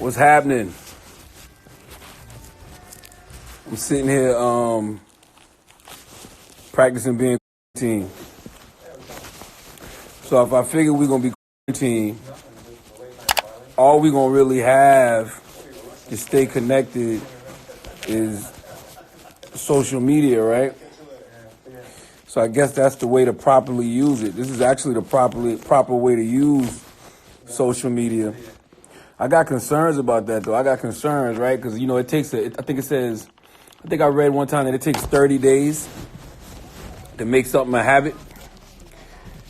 What's happening? I'm sitting here practicing being quarantined. So if I figure we're gonna be quarantined, all we're gonna really have to stay connected is social media, right? So I guess that's the way to properly use it. This is actually the proper way to use social media. I got concerns about that though. I got concerns, right? Because it takes I think I read one time that it takes 30 days to make something a habit.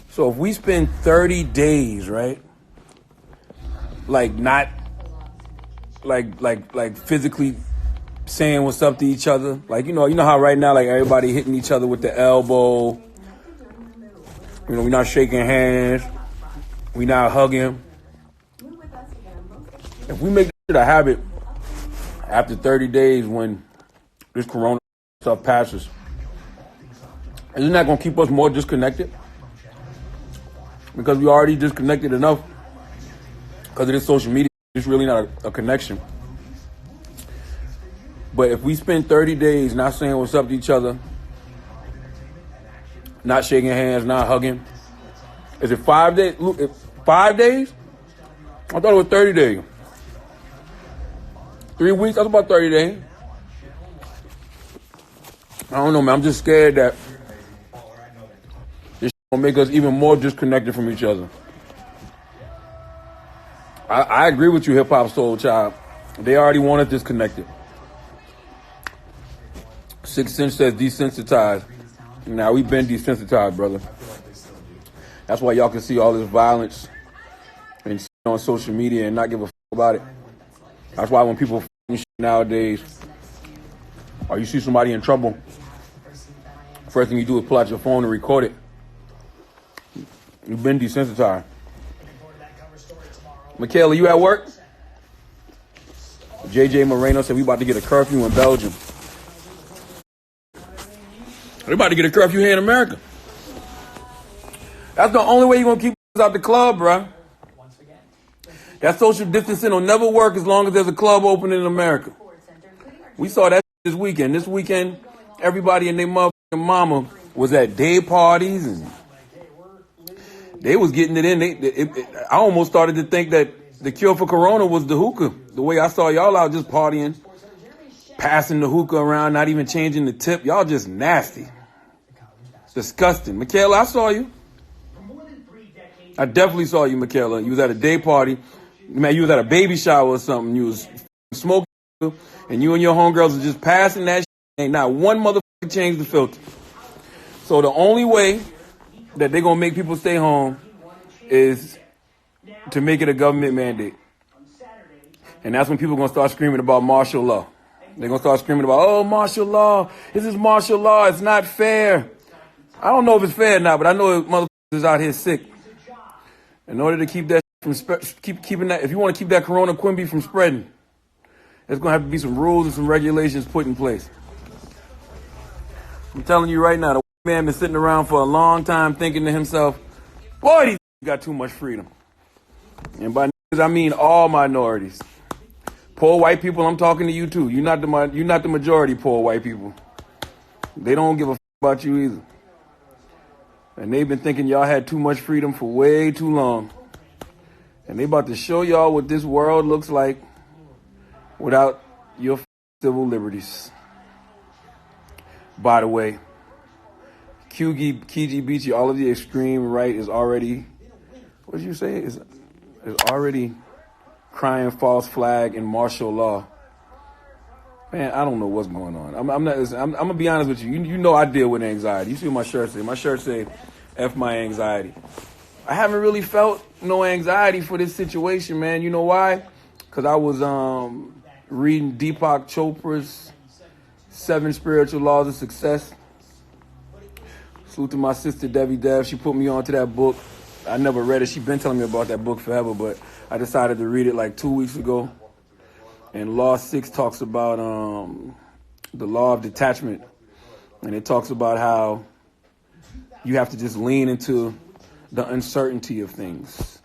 So if we spend 30 days, right, like not like physically saying what's up to each other, like you know how right now like everybody hitting each other with the elbow. We're not shaking hands, we not hugging. If we make it a habit after 30 days when this corona stuff passes, isn't that going to keep us more disconnected? Because we already disconnected enough because of this social media. It's really not a connection. But if we spend 30 days not saying what's up to each other, not shaking hands, not hugging, is it 5 days? 5 days? I thought it was 30 days. 3 weeks, that's about 30 days. I don't know, man. I'm just scared that this will make us even more disconnected from each other. I agree with you, Hip Hop Soul Child. They already want us disconnected. 6 Inch says desensitized. Now, we've been desensitized, brother. That's why y'all can see all this violence and on social media and not give a fuck about it. That's why when people shit nowadays, or you see somebody in trouble, first thing you do is pull out your phone and record it. You've been desensitized. Michaela, you at work? JJ Moreno said we about to get a curfew in Belgium. We about to get a curfew here in America. That's the only way you're going to keep us out the club, bruh. That social distancing will never work as long as there's a club open in America. We saw that this weekend. This weekend, everybody and their motherfucking mama was at day parties and they was getting it in. I almost started to think that the cure for corona was the hookah. The way I saw y'all out just partying, passing the hookah around, not even changing the tip. Y'all just nasty. Disgusting. Michaela, I saw you. I definitely saw you, Michaela. You was at a day party. Man, you was at a baby shower or something. You was smoking, and you and your homegirls are just passing that shit. Ain't not one motherfucker changed the filter. So the only way that they're going to make people stay home is to make it a government mandate. And that's when people are going to start screaming about martial law. They're going to start screaming about, oh, martial law. This is martial law. It's not fair. I don't know if it's fair or not, but I know motherfuckers is out here sick. In order to keep that keeping that, if you want to keep that Corona Quimby from spreading, there's going to have to be some rules and some regulations put in place. I'm telling you right now, the man been sitting around for a long time thinking to himself, boy, these got too much freedom. And by niggas, I mean all minorities. Poor white people, I'm talking to you too. You're not the majority, poor white people. They don't give a about you either. And they've been thinking y'all had too much freedom for way too long. And they about to show y'all what this world looks like without your civil liberties. By the way, KGBG, all of the extreme right is already, what did you say? Is already crying false flag and martial law. Man, I don't know what's going on. I'm gonna be honest with you. You know I deal with anxiety. You see what my shirt say? My shirt say, F my anxiety. I haven't really felt no anxiety for this situation, man. You know why? Because I was reading Deepak Chopra's 7 Spiritual Laws of Success. Salute to my sister Debbie Dev. She put me onto that book. I never read it. She's been telling me about that book forever, but I decided to read it like 2 weeks ago. And Law 6 talks about the law of detachment. And it talks about how you have to just lean into the uncertainty of things.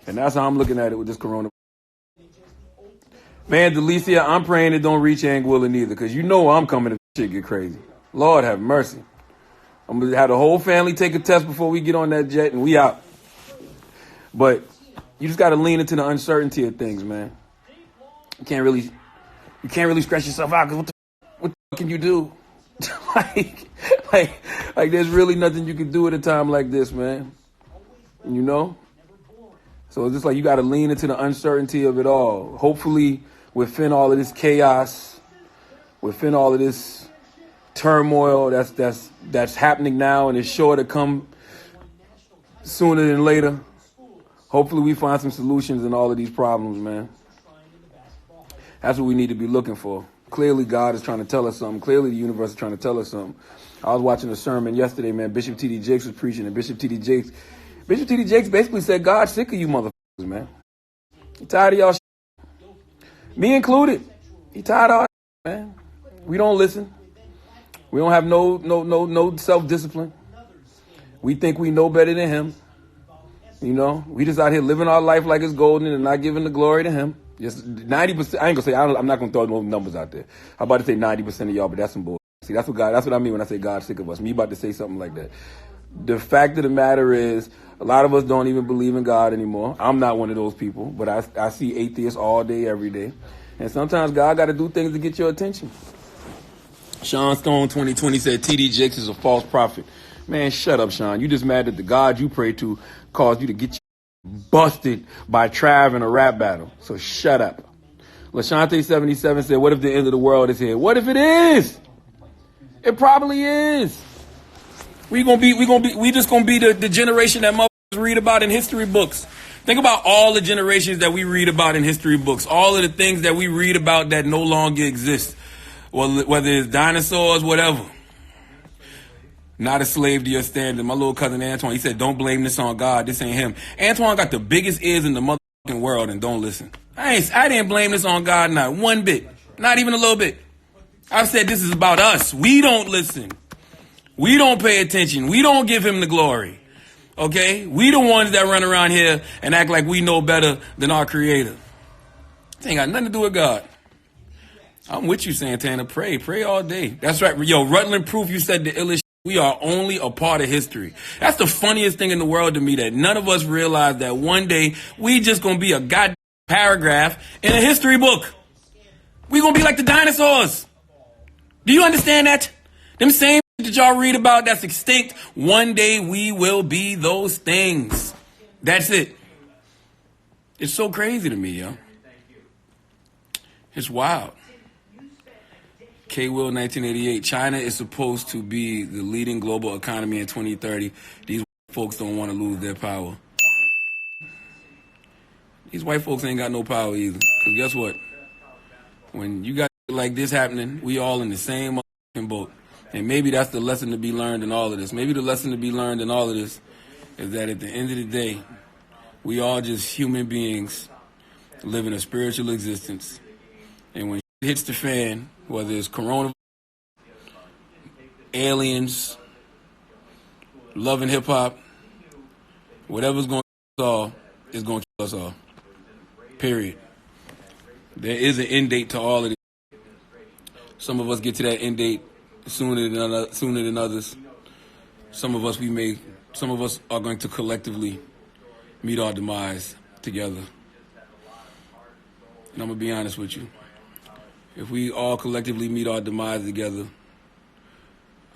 And that's how I'm looking at it with this coronavirus. Man, Delicia, I'm praying it don't reach Anguilla neither, because you know I'm coming if shit get crazy. Lord have mercy. I'm going to have the whole family take a test before we get on that jet, and we out. But you just got to lean into the uncertainty of things, man. You can't really stress yourself out, because what the can you do? like, there's really nothing you can do at a time like this, man. You know? So it's just like you got to lean into the uncertainty of it all. Hopefully, within all of this chaos, within all of this turmoil that's happening now and is sure to come sooner than later, hopefully we find some solutions in all of these problems, man. That's what we need to be looking for. Clearly, God is trying to tell us something. Clearly, the universe is trying to tell us something. I was watching a sermon yesterday, man. Bishop T.D. Jakes was preaching, and Bishop T.D. Jakes basically said, God's sick of you motherfuckers, man. He tired of y'all shit. Me included. He tired of our shit, man. We don't listen. We don't have no self-discipline. We think we know better than him. You know, we just out here living our life like it's golden and not giving the glory to him. Just 90%. I ain't gonna say. I'm not gonna throw no numbers out there. I'm about to say 90% of y'all, but that's some bullshit. See, that's what I mean when I say God's sick of us. Me about to say something like that. The fact of the matter is, a lot of us don't even believe in God anymore. I'm not one of those people, but I see atheists all day, every day. And sometimes God got to do things to get your attention. Sean Stone 2020 said T.D. Jakes is a false prophet. Man, shut up, Sean. You just mad that the God you pray to caused you to get busted by Trav in a rap battle. So shut up. LaShante77 said, what if the end of the world is here? What if it is? It probably is. We just gonna be the generation that motherfuckers read about in history books. Think about all the generations that we read about in history books. All of the things that we read about that no longer exist. Well, whether it's dinosaurs, whatever. Not a slave to your standard. My little cousin Antoine, he said, don't blame this on God. This ain't him. Antoine got the biggest ears in the motherfucking world and don't listen. I didn't blame this on God, not one bit. Not even a little bit. I said this is about us. We don't listen. We don't pay attention. We don't give him the glory. Okay? We the ones that run around here and act like we know better than our creator. This ain't got nothing to do with God. I'm with you, Santana. Pray all day. That's right. Yo, Rutland Proof, you said the illest. We are only a part of history. That's the funniest thing in the world to me, that none of us realize that one day we just gonna be a goddamn paragraph in a history book. We gonna be like the dinosaurs. Do you understand that? Them same that y'all read about that's extinct, one day we will be those things. That's it. It's so crazy to me, yo. It's wild. K. Will 1988, China is supposed to be the leading global economy in 2030. These folks don't want to lose their power. These white folks ain't got no power either. Because guess what? When you got like this happening, we all in the same boat. And maybe that's the lesson to be learned in all of this. Maybe the lesson to be learned in all of this is that at the end of the day, we all just human beings living a spiritual existence. And when it hits the fan, whether it's coronavirus, aliens, love and hip hop, whatever's going to kill us all is going to kill us all. Period. There is an end date to all of this. Some of us get to that end date sooner than others. Some of us are going to collectively meet our demise together. And I'm going to be honest with you. If we all collectively meet our demise together,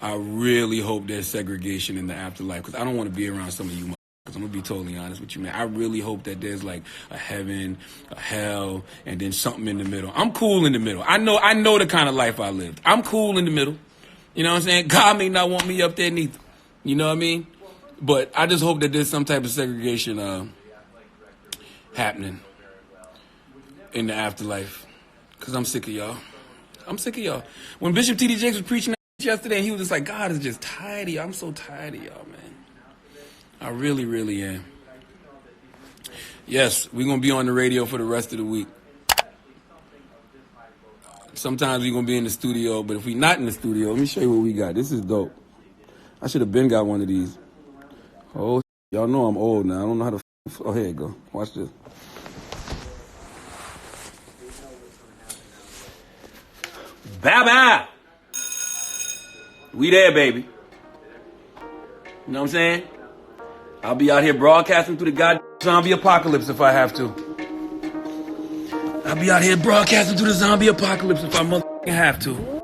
I really hope there's segregation in the afterlife, because I don't want to be around some of you motherfuckers. I'm going to be totally honest with you, man. I really hope that there's like a heaven, a hell, and then something in the middle. I'm cool in the middle. I know the kind of life I lived. I'm cool in the middle. You know what I'm saying? God may not want me up there neither. You know what I mean? But I just hope that there's some type of segregation happening in the afterlife. Because I'm sick of y'all. I'm sick of y'all. When Bishop T.D. Jakes was preaching yesterday, he was just like, God is just tired of y'all. I'm so tired of y'all, man. I really, really am. Yes, we're going to be on the radio for the rest of the week. Sometimes we're going to be in the studio, but if we're not in the studio, let me show you what we got. This is dope. I should have been got one of these. Oh, y'all know I'm old now. I don't know how to... Oh, here you go. Watch this. Bye-bye. We there, baby. You know what I'm saying? I'll be out here broadcasting through the goddamn zombie apocalypse if I have to. I'll be out here broadcasting through the zombie apocalypse if I motherfucking have to.